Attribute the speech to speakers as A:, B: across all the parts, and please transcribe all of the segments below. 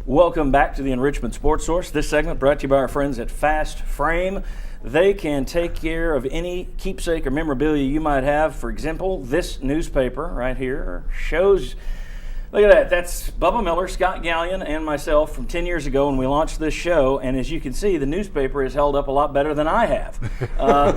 A: Welcome back to the Enrichment Sports Source. This segment brought to you by our friends at Fast Frame. They can take care of any keepsake or memorabilia you might have. For example, this newspaper right here shows, look at that, that's Bubba Miller, Scott Gallion, and myself from 10 years ago when we launched this show. And as you can see, the newspaper has held up a lot better than I have.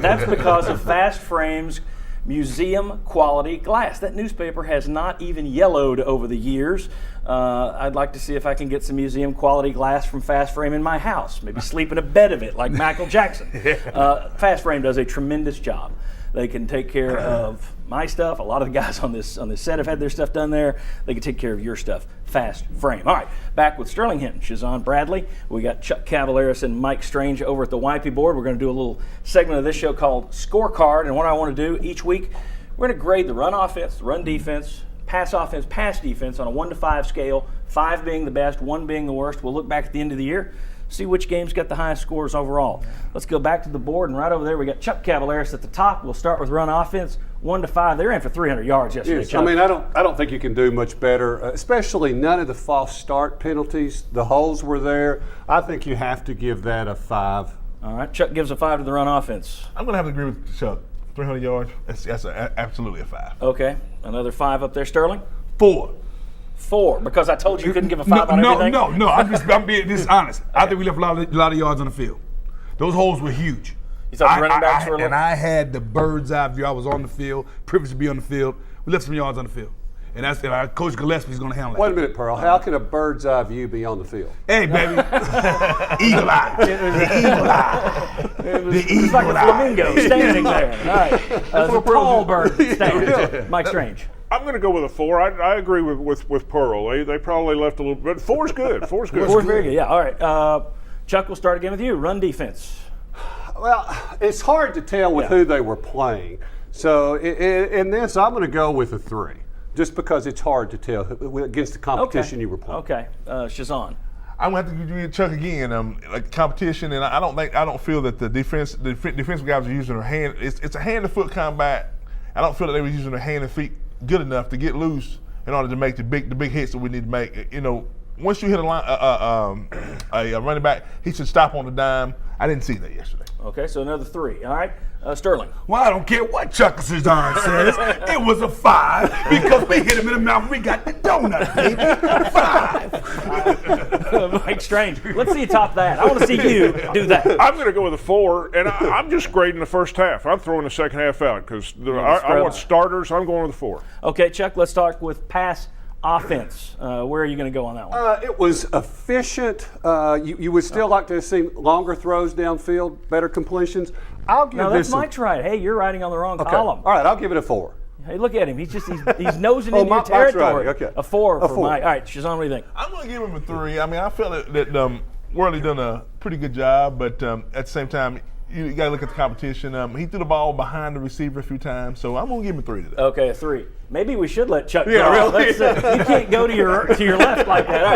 A: That's because of Fast Frame's museum quality glass. That newspaper has not even yellowed over the years. I'd like to see if I can get some museum quality glass from Fast Frame in my house. Maybe sleep in a bed of it like Michael Jackson. Fast Frame does a tremendous job. They can take care of my stuff. A lot of the guys on this set have had their stuff done there. They can take care of your stuff. Fast Frame. All right, back with Sterling Hinton, Shazan Bradley. We got Chuck Cavaleris and Mike Strange over at the Wipey board. We're going to do a little segment of this show called Scorecard. And what I want to do each week, we're going to grade the run offense, the run defense, pass offense, pass defense on a 1 to 5 scale, 5 being the best, 1 being the worst. We'll look back at the end of the year, see which games got the highest scores overall. Let's go back to the board, and right over there we got Chuck Cavaleris at the top. We'll start with run offense, 1 to 5. They ran for 300 yards yesterday.
B: Yes,
A: Chuck.
B: I mean, I don't think you can do much better, especially none of the false start penalties. The holes were there. I think you have to give that a 5.
A: All right, Chuck gives a 5 to the run offense.
C: I'm going to have to agree with Chuck. 300 yards, that's absolutely a 5.
A: Okay, another 5 up there, Sterling?
C: 4.
A: 4, because I told you couldn't give a 5 on everything?
C: No. I'm being dishonest. I think we left a lot of yards on the field. Those holes were huge.
A: You thought the running backs were
C: and I had the bird's eye view. I was on the field, privileged to be on the field. We left some yards on the field. And Coach Gillespie's going to handle that.
B: Wait a minute, Pearl. How can a bird's eye view be on the field?
C: Hey, baby. Eagle eye. The eagle eye.
A: It's like a flamingo standing there. All right. The tall bird standing. Mike Strange.
D: I'm going to go with a 4. I agree with Pearl. They probably left a little bit. 4's good. 4's good.
A: 4's very good. Yeah. All right. Chuck, we'll start again with you. Run defense.
B: Well, it's hard to tell with who they were playing. So in this, I'm going to go with a 3, just because it's hard to tell against the competition you were playing.
A: Okay. Shazan.
C: I'm going to have to agree with Chuck again. Like competition, and I don't feel that the defensive guys are using their hand. It's a hand and foot combat. I don't feel that they were using their hand and feet good enough to get loose in order to make the big hits that we need to make. You know, once you hit a running back, he should stop on the dime. I didn't see that yesterday.
A: Okay, so another 3. All right, Sterling.
C: Well, I don't care what Chuck Shazan says. It was a 5 because we hit him in the mouth. We got the donut, baby. 5.
A: Mike Strange. Let's see you top that. I want to see you do that.
D: I'm going to go with a 4, and I'm just grading the first half. I'm throwing the second half out because I want starters. I'm going with a 4.
A: Okay, Chuck, let's start with pass offense. Where are you going to go on that one?
B: It was efficient. You would still like to have seen longer throws downfield, better completions. I'll give
A: no,
B: this.
A: that's Mike's right. Hey, you're writing on the wrong column.
B: All right, I'll give it a 4.
A: Hey, look at him. He's nosing into your territory.
B: Right. Okay.
A: A 4 for
B: 4.
A: Mike. All right, Shazan, what do you think?
C: I'm going to give him a 3. I mean, I felt that Worley done a pretty good job, but at the same time, you got to look at the competition. He threw the ball behind the receiver a few times, so I'm going to give him a 3 today.
A: Okay, a 3. Maybe we should let Chuck go.
C: Really?
A: You can't go to your left like that. All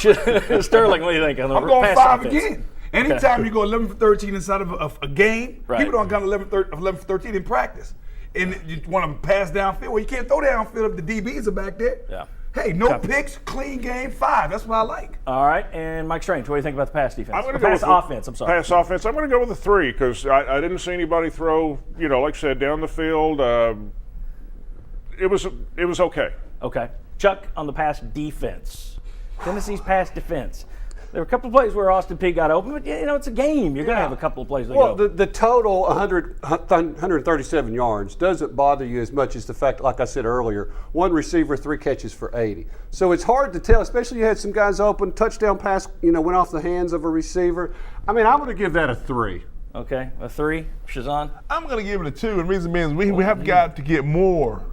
A: right. Sterling, what do you think? On the
E: I'm going
A: pass
E: 5
A: offense?
E: again. Anytime you go 11 for 13 inside of a game,
A: Right.
E: people don't got 11 for 13 in practice. And you want to pass downfield. Well, you can't throw downfield if the DBs are back there.
A: Yeah.
E: Hey, no picks, clean game, 5. That's what I like.
A: All right, and Mike Strange, what do you think about the pass defense?
D: I'm going to
A: Or
D: go
A: pass
D: with
A: offense. I'm sorry.
D: Pass offense. I'm going to go with a 3 because I didn't see anybody throw. You know, like I said, down the field. It was okay.
A: Okay, Chuck, on the pass defense. Tennessee's pass defense. There were a couple of plays where Austin Peay got open, but you know it's a game. You're going to have a couple of plays that go open.
B: The total 137 yards doesn't bother you as much as the fact, like I said earlier, 1 receiver, 3 catches for 80. So it's hard to tell, especially you had some guys open, touchdown pass, went off the hands of a receiver. I mean, I'm going to give that a 3.
A: Okay, a 3. Shazan?
C: I'm going to give it a 2, and the reason being is we have got to get more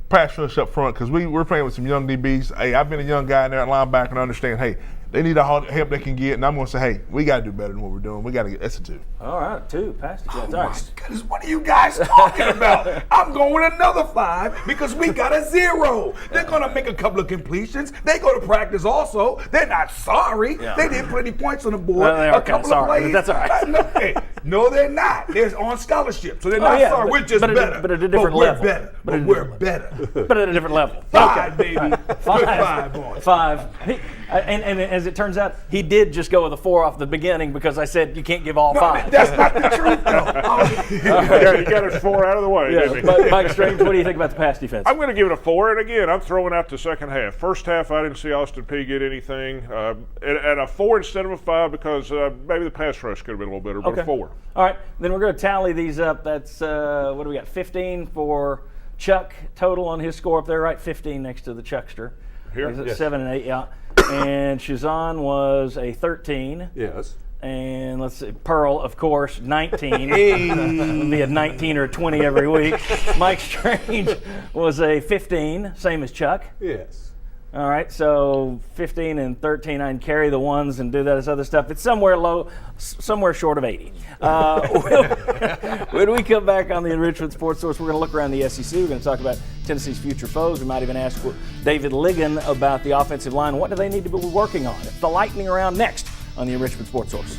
C: pass rush up front because we're playing with some young DBs. Hey, I've been a young guy in there at linebacker and I understand, hey, they need all the help they can get, and I'm going to say, hey, we got to do better than what we're doing. We got to get that's a 2.
A: All right, 2. Pass defense.
E: Oh
A: All
E: my
A: right.
E: goodness, what are you guys talking about? I'm going with another 5 because we got a 0. They're going to make a couple of completions. They go to practice also. They're not sorry.
A: Yeah.
E: They didn't put any points on the board.
A: Well, they are
E: a couple
A: kinda sorry,
E: of plays.
A: but that's all right.
E: Hey, No, they're not. They're on scholarship, so they're not
A: yeah,
E: sorry.
A: but-
E: We're just
A: but at a-
E: better.
A: but at a different
E: we're
A: level.
E: better.
A: But at a
E: We're
A: different
E: better.
A: But at a different level.
E: Five, baby. Put
A: Five.
E: on it.
A: Five. And as it turns out, he did just go with a 4 off the beginning because I said you can't give all 5.
E: That's not the truth, though.
D: Yeah, you got his 4 out of the way, didn't he?
A: But Mike Strange, what do you think about the pass defense?
D: I'm going to give it a 4, and again, I'm throwing out the second half. First half, I didn't see Austin Peay get anything. At a 4 instead of a 5 because maybe the pass rush could have been a little better, but a 4.
A: All right, then we're going to tally these up. That's what do we got? 15 for Chuck total on his score up there, right? 15 next to the Chuckster.
D: Here?
A: He's at
B: Yes.
A: 7 and 8, yeah. And Shazan was a 13.
B: Yes.
A: And let's see, Pearl, of course, 19. It'll be a 19 or 20 every week. Mike Strange was a 15, same as Chuck.
B: Yes.
A: All right, so 15 and 13, I can carry the ones and do that as other stuff. It's somewhere low, somewhere short of 80. When we come back on the Enrichment Sports Source, we're going to look around the SEC. We're going to talk about Tennessee's future foes. We might even ask David Ligon about the offensive line. What do they need to be working on? It's the lightning round next on the Enrichment Sports Source.